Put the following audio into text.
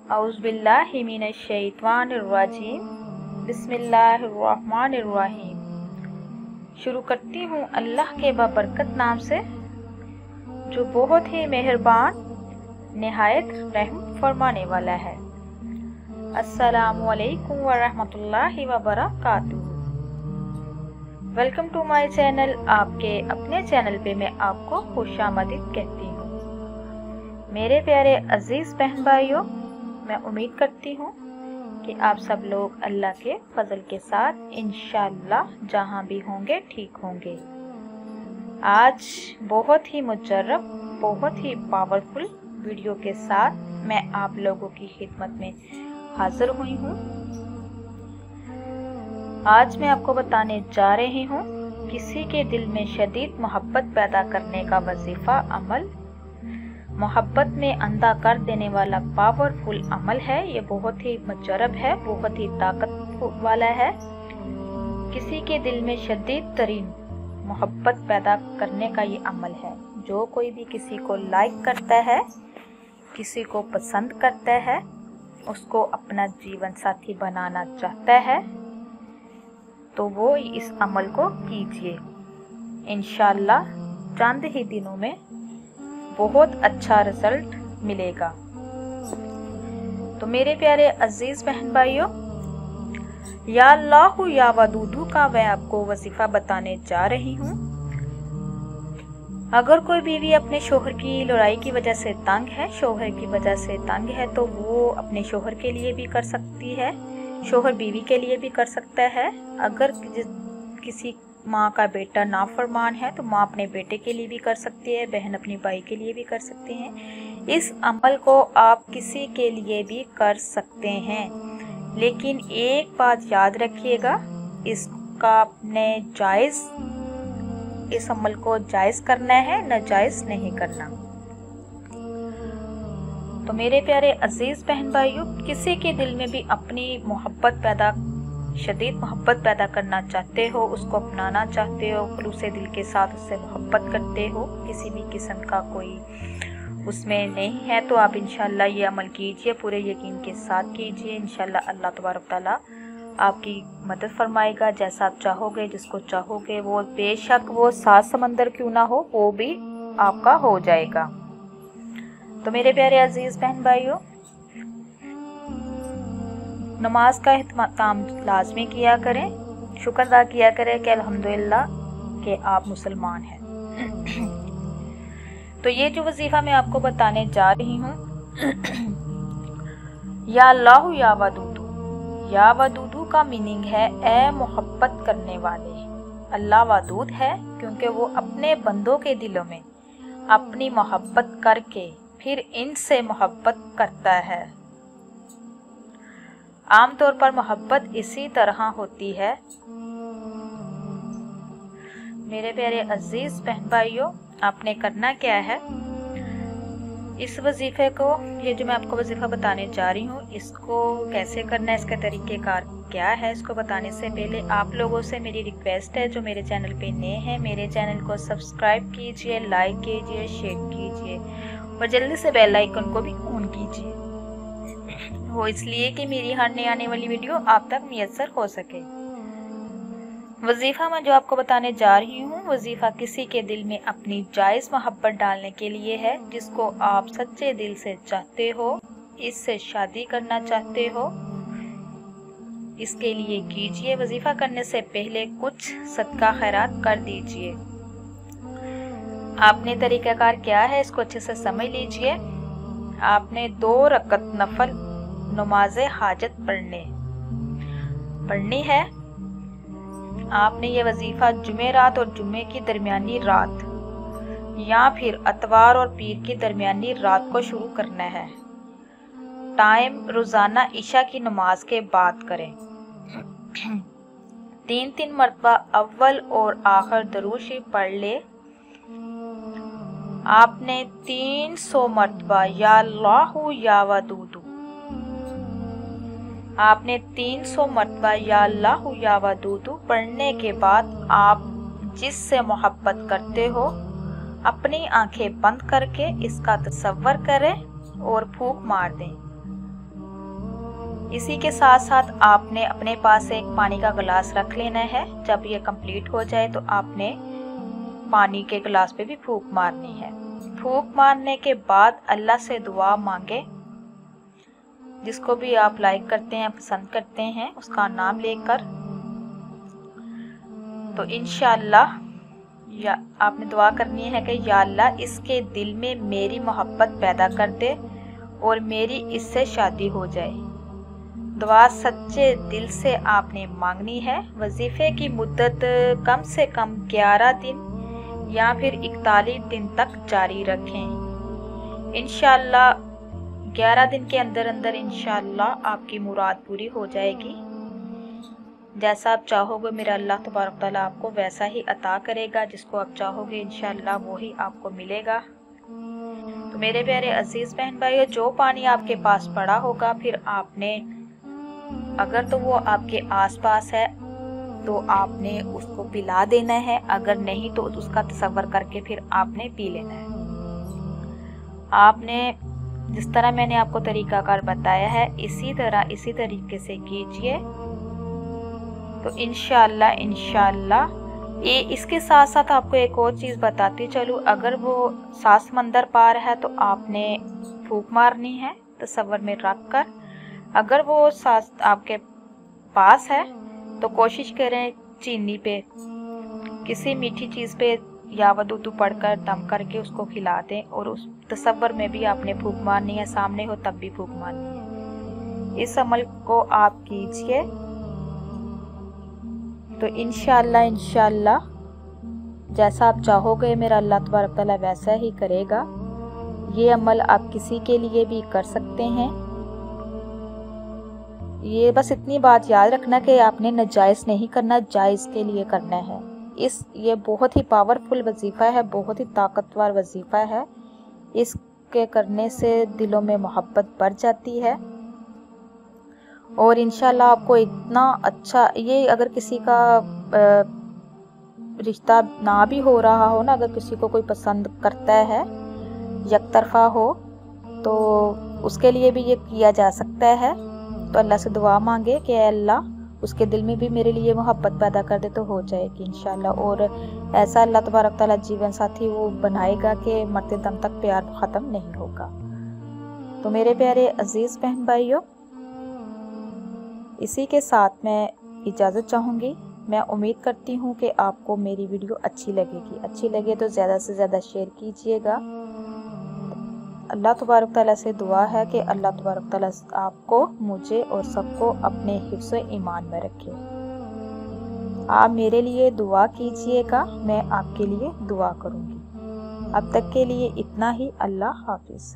औज़ुबिल्लाहि मिनश्शैतानिर्रजीम। बिस्मिल्लाहिर्रहमानिर्रहीम। शुरू करती हूँ अल्लाह के बाबरकत नाम से, जो बहुत ही मेहरबान निहायत रहम फरमाने वाला है। अस्सलामु अलैकुम वरहमतुल्लाहि वबरकातुहू। Welcome to my channel. आपके अपने चैनल पे मैं आपको खुशामदीद कहती हूँ। मेरे प्यारे अजीज़ बहन भाइयों, मैं उम्मीद करती हूँ कि आप सब लोग अल्लाह के फजल के साथ इंशाअल्लाह जहाँ भी होंगे ठीक होंगे। आज बहुत ही मुजर्रब, बहुत ही पावरफुल वीडियो के साथ मैं आप लोगों की खिदमत में हाजिर हुई हूँ। आज मैं आपको बताने जा रही हूँ किसी के दिल में शदीद मोहब्बत पैदा करने का वजीफा अमल, मोहब्बत में अंधा कर देने वाला पावरफुल अमल है। ये बहुत ही मुजर्रब है, बहुत ही ताकत वाला है। किसी के दिल में शदीद तरीन मोहब्बत पैदा करने का ये अमल है। जो कोई भी किसी को लाइक करता है, किसी को पसंद करता है, उसको अपना जीवन साथी बनाना चाहता है, तो वो इस अमल को कीजिए। इंशाअल्लाह चंद ही दिनों में बहुत अच्छा रिजल्ट मिलेगा। तो मेरे प्यारे अजीज बहन भाइयों, या अल्लाह या वदूदू का मैं आपको वजीफा बताने जा रही हूँ। अगर कोई बीवी अपने शोहर की लड़ाई की वजह से तंग है, शोहर की वजह से तंग है, तो वो अपने शोहर के लिए भी कर सकती है, शोहर बीवी के लिए भी कर सकता है। अगर किसी माँ का बेटा नाफरमान है तो माँ अपने बेटे के लिए भी कर सकती है, बहन अपनी भाई के लिए भी कर सकती हैं। इस अमल को आप किसी के लिए भी कर सकते हैं, लेकिन एक बात याद रखिएगा, इसका आपने इस अमल को जायज़ करना है, नाजायज़ नहीं करना। तो मेरे प्यारे अजीज़ बहन भाइयों, किसी के दिल में भी अपनी शदीद मोहब्बत पैदा करना चाहते हो, उसको अपनाना चाहते हो, खुलूस दिल के साथ उससे मोहब्बत करते हो, किसी भी किस्म का कोई उसमें नहीं है, तो आप इंशाअल्लाह ये अमल कीजिए, पूरे यकीन के साथ कीजिए। इंशाअल्लाह अल्लाह तबारक तआला आपकी मदद फरमाएगा। जैसा आप चाहोगे, जिसको चाहोगे, वो बेशक वो 7 समंदर क्यों ना हो, वो भी आपका हो जाएगा। तो मेरे प्यारे अजीज़ बहन भाइयों, नमाज का एहतमाम लाजमी किया करें, शुक्र अदा किया करें कि अल्हम्दुलिल्लाह कि आप मुसलमान हैं। तो ये जो वजीफ़ा मैं आपको बताने जा रही हूँ, या अल्लाह या वदूदू। या वदूदू का मीनिंग है ए मोहब्बत करने वाले। अल्लाह वदूद है क्योंकि वो अपने बंदों के दिलों में अपनी मोहब्बत करके फिर इनसे मोहब्बत करता है। आमतौर पर मोहब्बत इसी तरह होती है। मेरे प्यारे अजीज बहन भाइयों, आपने करना क्या है, इस वजीफे को, ये जो मैं आपको वजीफा बताने जा रही हूँ, इसको कैसे करना है, इसका तरीक़ेकार क्या है, इसको बताने से पहले आप लोगों से मेरी रिक्वेस्ट है, जो मेरे चैनल पे नए हैं, मेरे चैनल को सब्सक्राइब कीजिए, लाइक कीजिए, शेयर कीजिए और जल्दी से बेल आइकन को भी ऑन कीजिए। वो इसलिए कि मेरी हर नई आने वाली वीडियो आप तक मुयस्सर हो सके। वजीफ़ा मैं जो आपको बताने जा रही हूँ, वजीफ़ा किसी के दिल में अपनी जायज़ मोहब्बत डालने के लिए है, जिसको आप सच्चे दिल से चाहते हो, इससे शादी करना चाहते हो, इसके लिए कीजिए। वजीफ़ा करने से पहले कुछ सदका खैरात कर दीजिए। आपने तरीक़ाकार क्या है, इसको अच्छे से समझ लीजिए। आपने 2 रकत नफल नमाज हाजत पढ़नी है। आपने ये वजीफा जुमेरात और जुम्मे की दरमियानी रात या फिर अतवार और पीर की दरमियानी रात को शुरू करना है। टाइम रोज़ाना इशा की नमाज के बाद करें। 3 मरतबा अव्वल और आखिर दरूद शरीफ पढ़ ले। आपने 300 मरतबा या अल्लाह या वदूदू, आपने 300 मरतबा या अल्लाह या वदूदू पढ़ने के बाद आप जिससे मोहब्बत करते हो अपनी आंखें बंद करके इसका तसव्वुर करें और फूंक मार दें। इसी के साथ साथ आपने अपने पास एक पानी का गिलास रख लेना है। जब ये कंप्लीट हो जाए तो आपने पानी के गिलास पे भी फूंक मारनी है। फूंक मारने के बाद अल्लाह से दुआ मांगे। जिसको भी आप लाइक करते हैं, पसंद करते हैं, उसका नाम लेकर। तो इंशाअल्लाह या आपने दुआ करनी है कि या अल्लाह इसके दिल में मेरी मोहब्बत पैदा कर दे और मेरी इससे शादी हो जाए। दुआ सच्चे दिल से आपने मांगनी है। वजीफे की मुद्दत कम से कम 11 दिन या फिर 41 दिन तक जारी रखें। इंशाअल्लाह 11 दिन के अंदर अंदर इंशाअल्लाह आपकी मुराद पूरी हो जाएगी। जैसा आप चाहोगे मेरा अल्लाह तबारक तआला आपको वैसा ही अता करेगा। जिसको आप चाहोगे इंशाअल्लाह वही आपको मिलेगा। तो मेरे प्यारे अजीज बहन भाइयों, जो पानी आपके पास पड़ा होगा, फिर आपने अगर तो वो आपके आसपास है तो आपने उसको पिला देना है, अगर नहीं तो उसका तसव्वुर करके फिर आपने पी लेना है। आपने जिस तरह मैंने आपको तरीकाकार बताया है इसी तरीके से कीजिए। तो इंशाअल्लाह ये इसके साथ साथ आपको एक और चीज़ बताती चलूँ। अगर वो 7 समंदर पार है तो आपने फूंक मारनी है तसव्वुर में रख कर। अगर वो 7 आपके पास है तो कोशिश करें चीनी पे, किसी मीठी चीज़ पे या वदूदू पढ़कर दम करके उसको खिला दें। और उस तसव्वुर में भी आपने फूंक मारनी है, सामने हो तब भी फूंक मारनी है। इस अमल को आप कीजिए तो इंशाअल्लाह जैसा आप चाहोगे मेरा अल्लाह तबारक तआला वैसा ही करेगा। ये अमल आप किसी के लिए भी कर सकते हैं। ये बस इतनी बात याद रखना कि आपने नाजायज़ नहीं करना, जायज़ के लिए करना है। ये बहुत ही पावरफुल वजीफ़ा है, बहुत ही ताकतवर वजीफ़ा है। इसके करने से दिलों में मोहब्बत बढ़ जाती है और इंशाल्लाह आपको इतना अच्छा, ये अगर किसी का रिश्ता ना भी हो रहा हो ना, अगर किसी को कोई पसंद करता है, यकतरफा हो, तो उसके लिए भी ये किया जा सकता है। तो अल्लाह से दुआ मांगे कि अल्लाह उसके दिल में भी मेरे लिए मोहब्बत पैदा कर दे तो हो जाएगी इंशाल्लाह। और ऐसा अल्लाह तबारक तआला जीवन साथी वो बनाएगा कि मरते दम तक प्यार ख़त्म नहीं होगा। तो मेरे प्यारे अजीज़ बहन भाइयों, इसी के साथ मैं इजाज़त चाहूँगी। मैं उम्मीद करती हूँ कि आपको मेरी वीडियो अच्छी लगेगी। अच्छी लगे तो ज़्यादा से ज़्यादा शेयर कीजिएगा। अल्लाह तबारक तआला से दुआ है कि अल्लाह तबारक तआला आपको, मुझे और सबको अपने हिफ्ज़ ईमान में रखे। आप मेरे लिए दुआ कीजिएगा, मैं आपके लिए दुआ करूँगी। अब तक के लिए इतना ही। अल्लाह हाफिज़।